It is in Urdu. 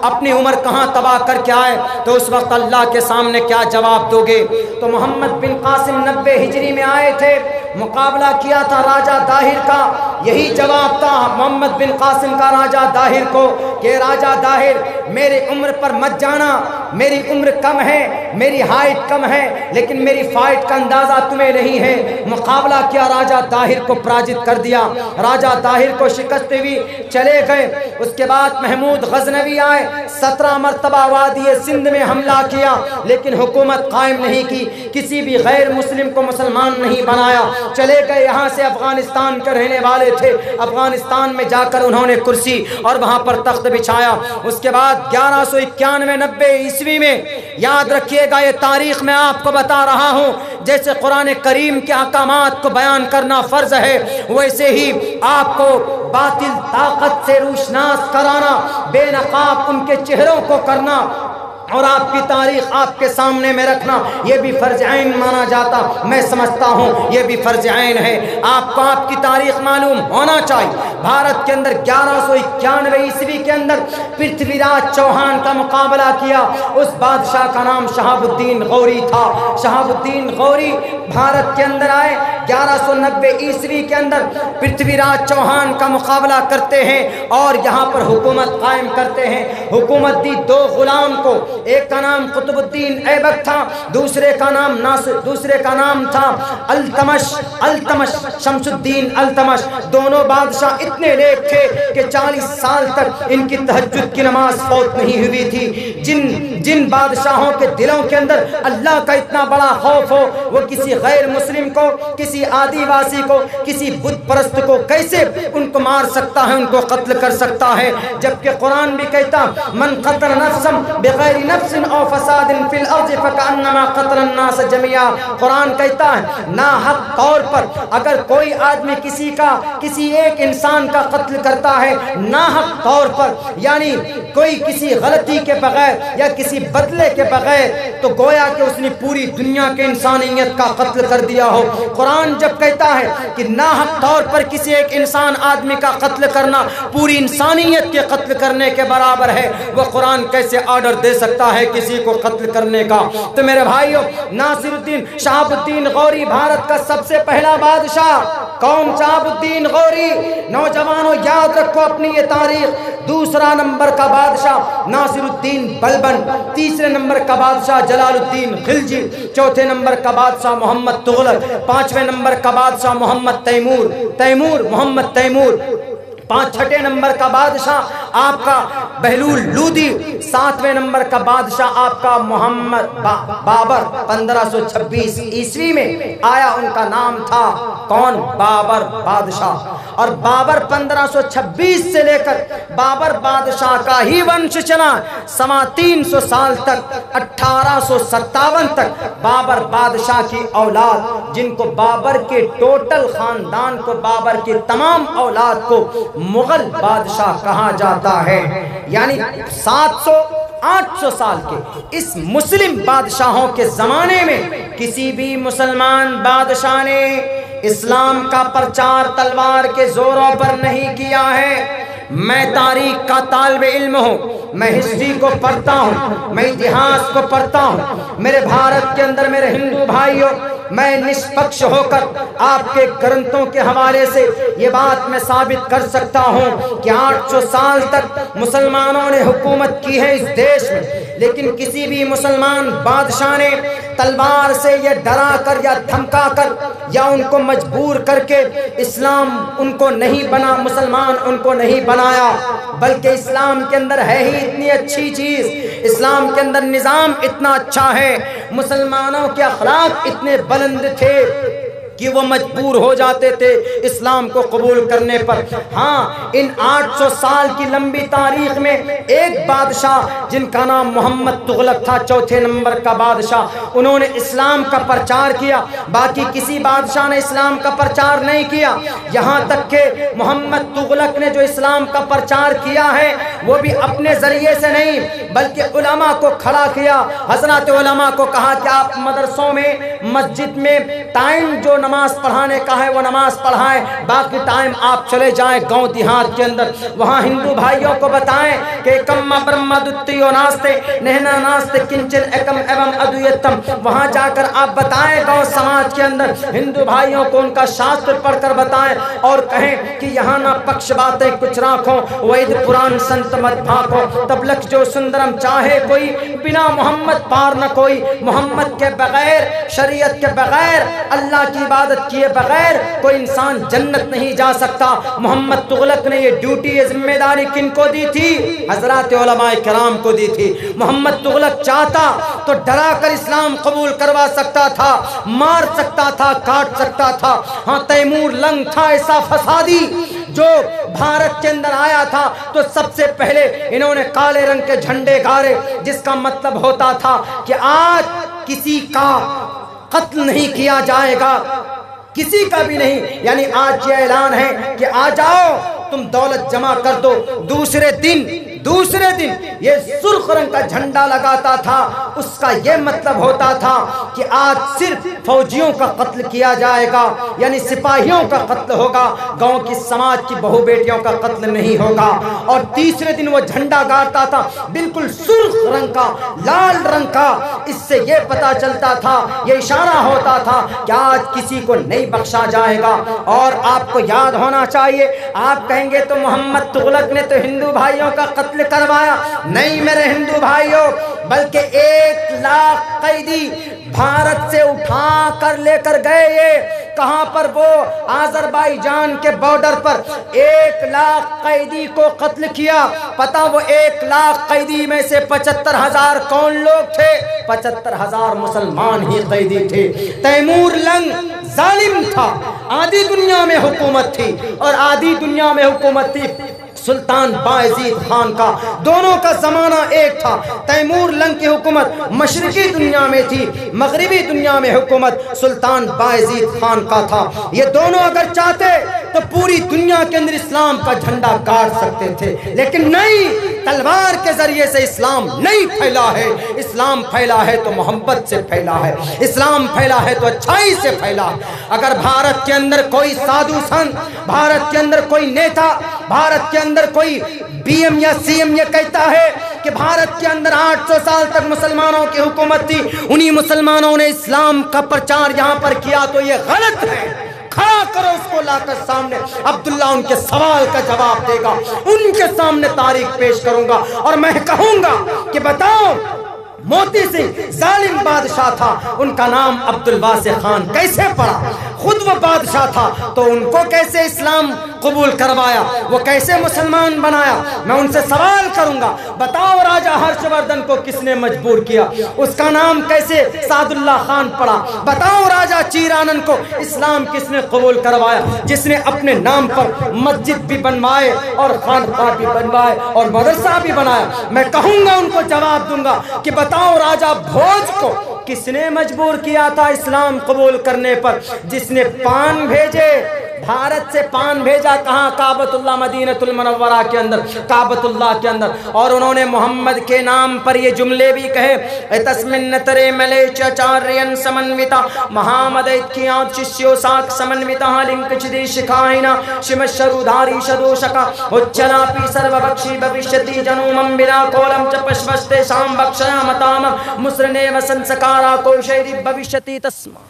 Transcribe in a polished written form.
اپنی عمر کہاں تباہ کر کے آئے تو اس وقت اللہ کے سامنے کیا جواب دو گے؟ تو محمد بن قاسم 90 ہجری میں آئے تھے، مقابلہ کیا تھا راجہ داہر کا، یہی جواب تھا محمد بن قاسم کا راجہ داہر کو کہ راجہ داہر میری عمر پر مت جانا، میری عمر کم ہے، میری ہائٹ کم ہے، لیکن میری فائٹ کا اندازہ تمہیں نہیں ہے۔ مقابلہ کیا، راجہ داہر کو پراجت کر دیا، راجہ داہر کو شکست ہوئی، چلے گئے۔ اس کے بعد محمود غزنوی آئے، 17 مرتبہ وادی سندھ میں حملہ کیا لیکن حکومت قائم نہیں کی، کسی بھی غیر مسلم کو مسلمان نہیں بنایا، چلے گئے۔ یہاں سے افغانستان کے رہنے والے تھے، افغانستان میں جا کر انہوں نے کرسی اور وہاں پر تخت بچھایا۔ اس کے بعد 1191-90 عیسوی میں، یاد رکھیے گا یہ تاریخ میں آپ کو بتا رہا ہوں، جیسے قرآن کریم کے احکامات کو بیان کرنا فرض ہے، ویسے ہی آپ کو باطل طاقت سے روشناس کرانا، بے نقاب ان کے چہروں کو کرنا اور آپ کی تاریخ آپ کے سامنے میں رکھنا، یہ بھی فرض عین مانا جاتا۔ میں سمجھتا ہوں یہ بھی فرض عین ہے، آپ کو آپ کی تاریخ معلوم ہونا چاہیے۔ بھارت کے اندر 1191 عیسوی کے اندر پرتھوی راج چوہان کا مقابلہ کیا، اس بادشاہ کا نام شہاب الدین غوری تھا۔ شہاب الدین غوری بھارت کے اندر آئے، 1190 عیسوی کے اندر پرتھوی راج چوہان کا مقابلہ کرتے ہیں اور یہاں پر حکومت قائم کرتے ہیں۔ حکومت دی 2 غلام کو، ایک کا نام قطب الدین ایبک تھا، دوسرے کا نام تھا التمش شمس الدین التمش۔ دونوں بادشاہ اتنے نیک تھے کہ 40 سال تک ان کی تہجد کی نماز فوت نہیں ہوئی تھی۔ جن بادشاہوں کے دلوں کے اندر اللہ کا اتنا بڑا خوف ہو، وہ کسی غیر مسلم کو، کسی آدی واسی کو، کسی بت پرست کو کیسے ان کو مار سکتا ہے، ان کو قتل کر سکتا ہے؟ جبکہ قرآن بھی کہتا من قتل نفسا بغیر نفس او فساد فی الارض فکأنما قتل الناس جميعا۔ قرآن کہتا ہے ناحق طور پر اگر کوئی آدمی کسی ایک انسان کا قتل کرتا ہے ناحق طور پر، یعنی کوئی کسی غلطی کے بغیر یا کسی بدلے کے بغیر، تو گویا کہ اس نے پوری دنیا کے انسانیت کا قتل کر دیا ہو۔ قرآن جب کہتا ہے کہ ناحق طور پر کسی ایک انسان آدمی کا قتل کرنا پوری انسانیت کے قتل کرنے کے برابر ہے، وہ قرآن کیسے آرڈر دے سکتا ہے کسی کو قتل کرنے کا؟ تو میرے بھائیو، ناصر الدین شہاب الدین غوری بھارت کا سب سے پہلا بادشاہ کون؟ شہاب الدین غوری۔ نوجوانوں یاد رکھو اپنی یہ تاریخ۔ دوسرا نمبر کا بادشاہ ناصر الدین بلبن، تیسرے نمبر کا بادشاہ جلال الدین خلجی، چوتھے نمبر کا بادشاہ محمد تغلق، پانچویں نمبر کا بادشاہ محمد محمد تیمور، چھٹے نمبر کا بادشاہ آپ کا بہلول لودھی، ساتویں نمبر کا بادشاہ آپ کا محمد بابر 1526 عیسوی میں آیا، ان کا نام تھا کون؟ بابر بادشاہ۔ اور بابر 1526 سے لے کر بابر بادشاہ کا ہی ونش چلا 350 سال تک، 1857 تک بابر بادشاہ کی اولاد، جن کو بابر کے ٹوٹل خاندان کو، بابر کی تمام اولاد کو مغل بادشاہ کہا جاتا ہے۔ یعنی 700-800 سال کے اس مسلم بادشاہوں کے زمانے میں کسی بھی مسلمان بادشاہ نے اسلام کا پرچار تلوار کے زوروں پر نہیں کیا ہے۔ میں تاریخ کا طالب علم ہوں، میں ہسٹری کو پڑھتا ہوں، میں اتہاس کو پڑھتا ہوں۔ میرے بھارت کے اندر میرے ہندو بھائیوں، میں نسپکش ہو کر آپ کے گرنتھوں کے حوالے سے یہ بات میں ثابت کر سکتا ہوں کہ 800 سال تک مسلمانوں نے حکومت کی ہے اس دیش میں، لیکن کسی بھی مسلمان بادشاہ نے تلوار سے یا ڈرا کر یا دھمکا کر یا ان کو مجبور کر کے اسلام ان کو نہیں بنا، مسلمان ان کو نہیں بنایا، بلکہ اسلام کے اندر ہے ہی اتنی اچھی چیز، اسلام کے اندر نظام اتنا اچھا ہے، مسلمانوں کے اخلاق اتنے بلند تھے کہ وہ مجبور ہو جاتے تھے اسلام کو قبول کرنے پر۔ ہاں، ان 800 سال کی لمبی تاریخ میں ایک بادشاہ جن کا نام محمد تغلق تھا، چوتھے نمبر کا بادشاہ، انہوں نے اسلام کا پرچار کیا، باقی کسی بادشاہ نے اسلام کا پرچار نہیں کیا۔ یہاں تک کہ محمد تغلق نے جو اسلام کا پرچار کیا ہے وہ بھی اپنے ذریعے سے نہیں بلکہ علماء کو کھڑا کیا، حضرات علماء کو کہا کہ آپ مدرسوں میں، مسجد میں ٹائم جو نماز پڑھانے کا ہے وہ نماز پڑھائیں، باقی ٹائم آپ چلے جائیں گاؤں دیہات کے اندر، وہاں ہندو بھائیوں کو بتائیں کہ کم برہم دتیو ناستے نہنا ناستے کنچن ایکم ایوم ادویتم، وہاں جا کر آپ بتائیں گاؤں سماج کے اندر ہندو بھائیوں کو ان کا شاستر پڑھ کر بتائیں اور کہیں کہ یہاں نہ پکش باتیں کچھ راکھوں، وید پران سنت مت بھاکو، تب لکھ جو سندرم چاہے کوئی، بنا محمد پار نہ کوئی، محمد کے بغیر شریعت کے بغیر اللہ کی عبادت کیے بغیر کوئی انسان جنت نہیں جا سکتا۔ محمد تغلق نے یہ ڈیوٹی یہ ذمہ داری کن کو دی تھی؟ حضرات علماء کرام کو دی تھی۔ محمد تغلق چاہتا تو ڈرا کر اسلام قبول کروا سکتا تھا، مار سکتا تھا، کاٹ سکتا تھا۔ ہاں تیمور لنگ تھا ایسا فسادی جو بھارت کے اندر آیا تھا تو سب سے پہلے انہوں نے کالے رنگ کے جھنڈے گاڑے، جس کا مطلب ہوتا تھا کہ آج کسی کا قتل نہیں کیا جائے گا، کسی کا بھی نہیں، یعنی آج یہ اعلان ہے کہ آ جاؤ تم دولت جمع کر دو۔ دوسرے دن یہ سرخ رنگ کا جھنڈا لگاتا تھا، اس کا یہ مطلب ہوتا تھا کہ آج صرف فوجیوں کا قتل کیا جائے گا، یعنی سپاہیوں کا قتل ہوگا، گاؤں کی سماج کی بہو بیٹیوں کا قتل نہیں ہوگا۔ اور تیسرے دن وہ جھنڈا گاڑتا تھا بالکل سرخ رنگ کا، لال رنگ کا، اس سے یہ پتا چلتا تھا، یہ اشارہ ہوتا تھا کہ آج کسی کو نہیں بخشا جائے گا۔ اور آپ کو یاد ہونا چاہیے، آپ کہیں گے تو محمد تغلق نے تو ہندو بھائیوں کا قتل کروایا، نہیں میرے ہندو بھائیوں، بلکہ 1,00,000 قیدی بھارت سے اٹھا کر لے کر گئے۔ یہ کہاں پر؟ وہ آذربائیجان کے بارڈر پر 1,00,000 قیدی کو قتل کیا۔ پتہ وہ 1,00,000 قیدی میں سے 75,000 کون لوگ تھے؟ 75,000 مسلمان ہی قیدی تھے۔ تیمور لنگ ظالم تھا، آدھی دنیا میں حکومت تھی اور آدھی دنیا میں حکومت تھی سلطان باعزید خان کا، دونوں کا زمانہ ایک تھا۔ تیمور لنگ کی حکومت مشرقی دنیا میں تھی، مغربی دنیا میں حکومت سلطان باعزید خان کا تھا۔ یہ دونوں اگر چاہتے تو پوری دنیا کے اندر اسلام کا جھنڈا گاڑ سکتے تھے، لیکن نہیں، تلوار کے ذریعے سے اسلام نہیں پھیلا ہے۔ اسلام پھیلا ہے تو محبت سے پھیلا ہے، اسلام پھیلا ہے تو اچھائی سے پھیلا ہے۔ اگر بھارت کے اندر کوئی سادھو سنت، بھارت کے اندر کوئی نیتا، بھارت کے اندر کوئی بی ایم یا سی ایم یہ کہتا ہے کہ بھارت کے اندر 800 سال تک مسلمانوں کی حکومت تھی، انہی مسلمانوں نے اسلام کا پرچار یہاں پر کیا، تو یہ غلط ہے۔ کھڑا کرو اس کو لا کر سامنے، عبداللہ ان کے سوال کا جواب دے گا، ان کے سامنے تاریخ پیش کروں گا اور میں کہوں گا کہ بتاؤ موتی سنگھ ظالم بادشاہ تھا، ان کا نام عبدالواسع خان کیسے پڑا؟ خود وہ بادشاہ تھا تو ان کو کیسے اسلام قبول کروایا، وہ کیسے مسلمان بنایا؟ میں ان سے سوال کروں گا، بتاؤ راجہ ہرش وردھن کو کس نے مجبور کیا، اس کا نام کیسے سعد اللہ خان پڑا؟ بتاؤ راجہ چیرانند کو اسلام کس نے قبول کروایا، جس نے اپنے نام پر مسجد بھی بنوائے اور خانقاہ بھی بنوائے اور مدرسہ بھی بنایا؟ میں کہوں گا، ان کو جواب دوں گا کہ بتاؤ راجہ بھوج کو کس نے مجبور کیا تھا اسلام قبول کرنے پر؟ جس نے پان بھیجے، بھارت سے پان بھیجا، کہاں؟ کعبۃ اللہ مدینۃ المنورہ کے اندر، کعبۃ اللہ کے اندر، اور انہوں نے محمد کے نام پر یہ جملے بھی کہے، اتسمن ترے ملے چچارین سمنوتا مہامدیت کی آت ششیو ساک سمنوتا لنک چدی شکائنا شمشرو دھاری شدوشکا اچلا پی سرو بکشی بھوشتی جنومم بلا کولم چپشوشتے شام بکشیا متام مسرنے وسنسکارا کو شیری بھوشتی تسما۔